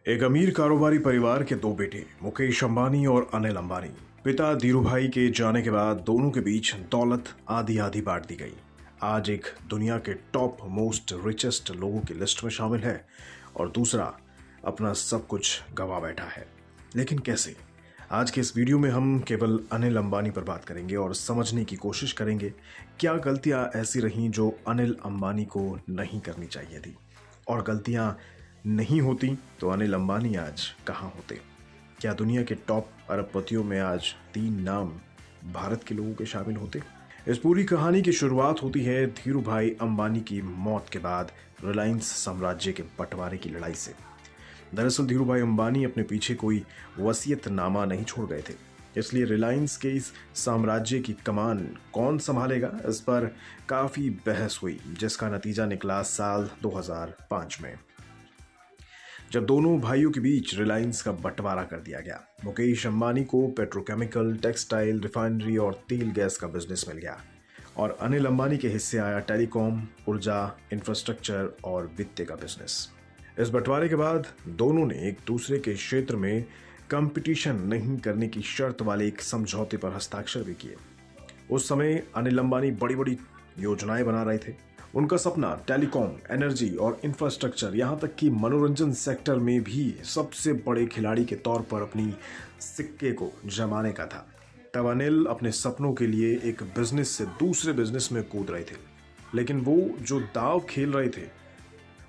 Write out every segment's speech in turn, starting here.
एक अमीर कारोबारी परिवार के दो बेटे मुकेश अंबानी और अनिल अंबानी। पिता धीरूभाई के जाने के बाद दोनों के बीच दौलत आधी आधी बांट दी गई। आज एक दुनिया के टॉप मोस्ट रिचेस्ट लोगों की लिस्ट में शामिल है और दूसरा अपना सब कुछ गंवा बैठा है। लेकिन कैसे? आज के इस वीडियो में हम केवल अनिल अंबानी पर बात करेंगे और समझने की कोशिश करेंगे क्या गलतियां ऐसी रहीं जो अनिल अंबानी को नहीं करनी चाहिए थी, और गलतियां नहीं होती तो अनिल अंबानी आज कहाँ होते। क्या दुनिया के टॉप अरबपतियों में आज 3 नाम भारत के लोगों के शामिल होते। इस पूरी कहानी की शुरुआत होती है धीरूभाई अंबानी की मौत के बाद रिलायंस साम्राज्य के बंटवारे की लड़ाई से। दरअसल धीरूभाई अंबानी अपने पीछे कोई वसीयतनामा नहीं छोड़ गए थे, इसलिए रिलायंस के इस साम्राज्य की कमान कौन संभालेगा, इस पर काफी बहस हुई, जिसका नतीजा निकला साल 2005 में, जब दोनों भाइयों के बीच रिलायंस का बंटवारा कर दिया गया। मुकेश अंबानी को पेट्रोकेमिकल, टेक्सटाइल, रिफाइनरी और तेल गैस का बिजनेस मिल गया और अनिल अंबानी के हिस्से आया टेलीकॉम, ऊर्जा, इंफ्रास्ट्रक्चर और वित्त का बिजनेस। इस बंटवारे के बाद दोनों ने एक दूसरे के क्षेत्र में कंपटीशन नहीं करने की शर्त वाले एक समझौते पर हस्ताक्षर भी किए। उस समय अनिल अंबानी बड़ी बड़ी योजनाएं बना रहे थे। उनका सपना टेलीकॉम, एनर्जी और इंफ्रास्ट्रक्चर, यहां तक कि मनोरंजन सेक्टर में भी सबसे बड़े खिलाड़ी के तौर पर अपनी सिक्के को जमाने का था। तब अनिल अपने सपनों के लिए एक बिजनेस से दूसरे बिजनेस में कूद रहे थे, लेकिन वो जो दाव खेल रहे थे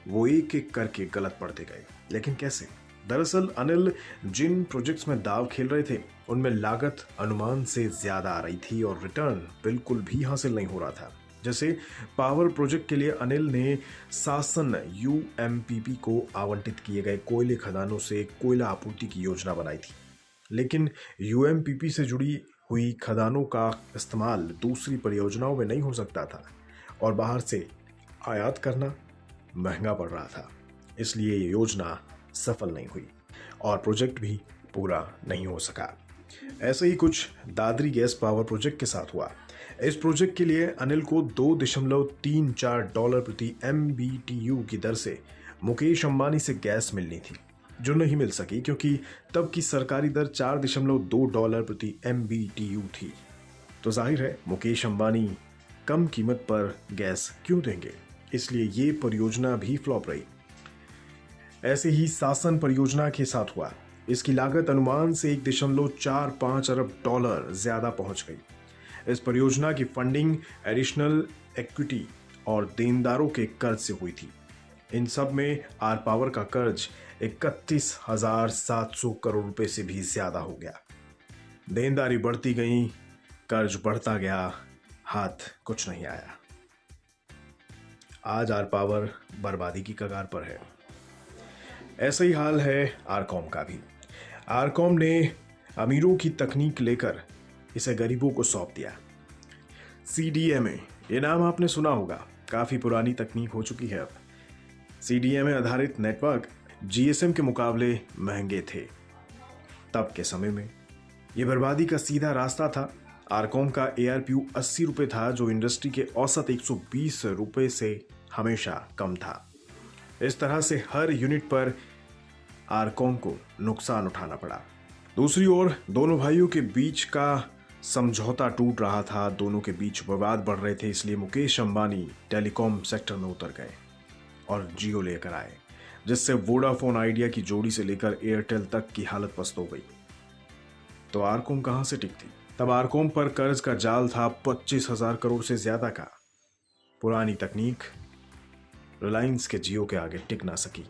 वो एक एक करके गलत पड़ते गए। लेकिन कैसे? दरअसल अनिल जिन प्रोजेक्ट्स में दाव खेल रहे थे उनमें लागत अनुमान से ज्यादा आ रही थी और रिटर्न बिल्कुल भी हासिल नहीं हो रहा था। जैसे पावर प्रोजेक्ट के लिए अनिल ने शासन यूएमपीपी को आवंटित किए गए कोयले खदानों से कोयला आपूर्ति की योजना बनाई थी, लेकिन यूएमपीपी से जुड़ी हुई खदानों का इस्तेमाल दूसरी परियोजनाओं में नहीं हो सकता था और बाहर से आयात करना महंगा पड़ रहा था, इसलिए ये योजना सफल नहीं हुई और प्रोजेक्ट भी पूरा नहीं हो सका। ऐसे ही कुछ दादरी गैस पावर प्रोजेक्ट के साथ हुआ। इस प्रोजेक्ट के लिए अनिल को $2.34 प्रति MBTU की दर से मुकेश अंबानी से गैस मिलनी थी, जो नहीं मिल सकी क्योंकि तब की सरकारी दर $4.2 प्रति MBTU थी। तो जाहिर है मुकेश अंबानी कम कीमत पर गैस क्यों देंगे, इसलिए ये परियोजना भी फ्लॉप रही। ऐसे ही शासन परियोजना के साथ हुआ। इसकी लागत अनुमान से $1.45 अरब ज्यादा पहुंच गई। इस परियोजना की फंडिंग एडिशनल इक्विटी और देनदारों के कर्ज से हुई थी। इन सब में आर पावर का कर्ज 31,700 करोड़ रुपए से भी ज्यादा हो गया। देनदारी बढ़ती गई, कर्ज बढ़ता गया, हाथ कुछ नहीं आया। आज आर पावर बर्बादी की कगार पर है। ऐसा ही हाल है आरकॉम का भी। आरकॉम ने अमीरों की तकनीक लेकर इसे गरीबों को सौंप दिया। CDMA, ये नाम आपने सुना होगा, काफी पुरानी तकनीक हो चुकी है अब। CDMA आधारित नेटवर्क GSM के मुकाबले महंगे थे तब के समय में। ये बर्बादी का सीधा रास्ता था। आरकॉम का ARPU 80 रुपए था, जो इंडस्ट्री के औसत 120 रुपए से हमेशा कम था। इस तरह से हर यूनिट पर आरकॉम को नुकसान उठाना पड़ा। दूसरी ओर दोनों भाइयों के बीच का समझौता टूट रहा था, दोनों के बीच विवाद बढ़ रहे थे, इसलिए मुकेश अंबानी टेलीकॉम सेक्टर में उतर गए और जियो लेकर आए, जिससे वोडाफोन आइडिया की जोड़ी से लेकर एयरटेल तक की हालत पस्त हो गई। तो आरकॉम कहां से टिकती? तब आरकॉम पर कर्ज का जाल था 25,000 करोड़ से ज्यादा का। पुरानी तकनीक रिलायंस के जियो के आगे टिक ना सकी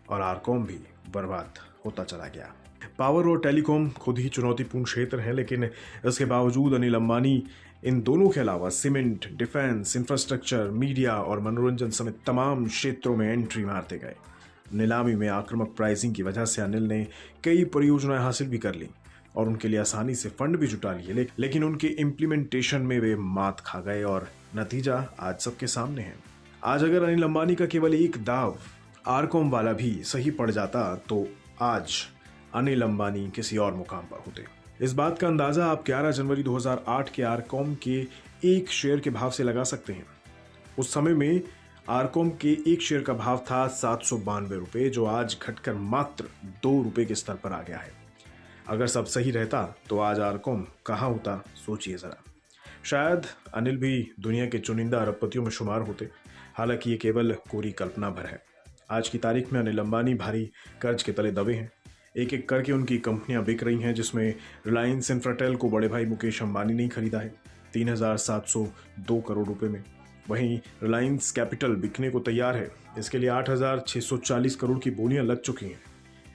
और आरकॉम भी बर्बाद होता चला गया। पावर और टेलीकॉम खुद ही चुनौतीपूर्ण क्षेत्र है, लेकिन इसके बावजूद अनिल अंबानी इन दोनों के अलावा सीमेंट, डिफेंस, इंफ्रास्ट्रक्चर, मीडिया और मनोरंजन समेत तमाम क्षेत्रों में एंट्री मारते गए। नीलामी में आक्रामक प्राइसिंग की वजह से अनिल ने कई परियोजनाएं हासिल भी कर ली और उनके लिए आसानी से फंड भी जुटा लिए, लेकिन उनके इम्प्लीमेंटेशन में वे मात खा गए और नतीजा आज सबके सामने है। आज अगर अनिल अंबानी का केवल एक दाव आरकॉम वाला भी सही पड़ जाता तो आज अनिल अंबानी किसी और मुकाम पर होते। इस बात का अंदाजा आप 11 जनवरी 2008 के आरकॉम के एक शेयर के भाव से लगा सकते हैं। उस समय में आरकॉम के एक शेयर का भाव था 792 रुपये, जो आज घटकर मात्र 2 रुपये के स्तर पर आ गया है। अगर सब सही रहता तो आज आरकॉम कहाँ होता, सोचिए जरा। शायद अनिल भी दुनिया के चुनिंदा अरबपतियों में शुमार होते। हालांकि ये केवल कोरी कल्पना भर है। आज की तारीख में अनिल अंबानी भारी कर्ज के तले दबे हैं। एक एक करके उनकी कंपनियां बिक रही हैं, जिसमें रिलायंस इंफ्राटेल को बड़े भाई मुकेश अंबानी ने खरीदा है 3,702 करोड़ रुपए में। वहीं रिलायंस कैपिटल बिकने को तैयार है। इसके लिए 8,640 करोड़ की बोलियां लग चुकी हैं।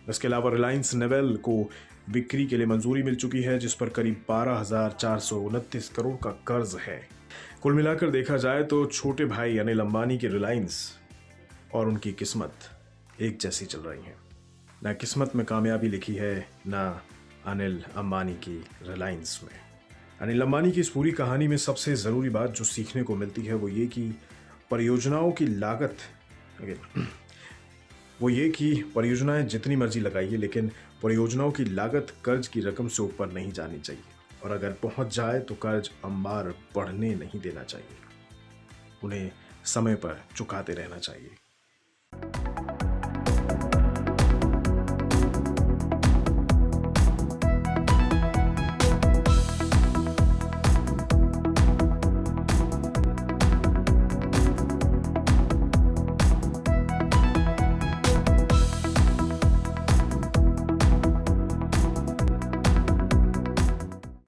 इसके अलावा रिलायंस नेवल को बिक्री के लिए मंजूरी मिल चुकी है, जिस पर करीब 12,429 करोड़ का कर्ज है। कुल मिलाकर देखा जाए तो छोटे भाई अनिल अंबानी की रिलायंस और उनकी किस्मत एक जैसी चल रही है। ना किस्मत में कामयाबी लिखी है, ना अनिल अंबानी की रिलायंस में। अनिल अंबानी की इस पूरी कहानी में सबसे ज़रूरी बात जो सीखने को मिलती है वो ये कि परियोजनाएं जितनी मर्जी लगाइए, लेकिन परियोजनाओं की लागत कर्ज की रकम से ऊपर नहीं जानी चाहिए, और अगर पहुंच जाए तो कर्ज अंबार बढ़ने नहीं देना चाहिए। उन्हें समय पर चुकाते रहना चाहिए।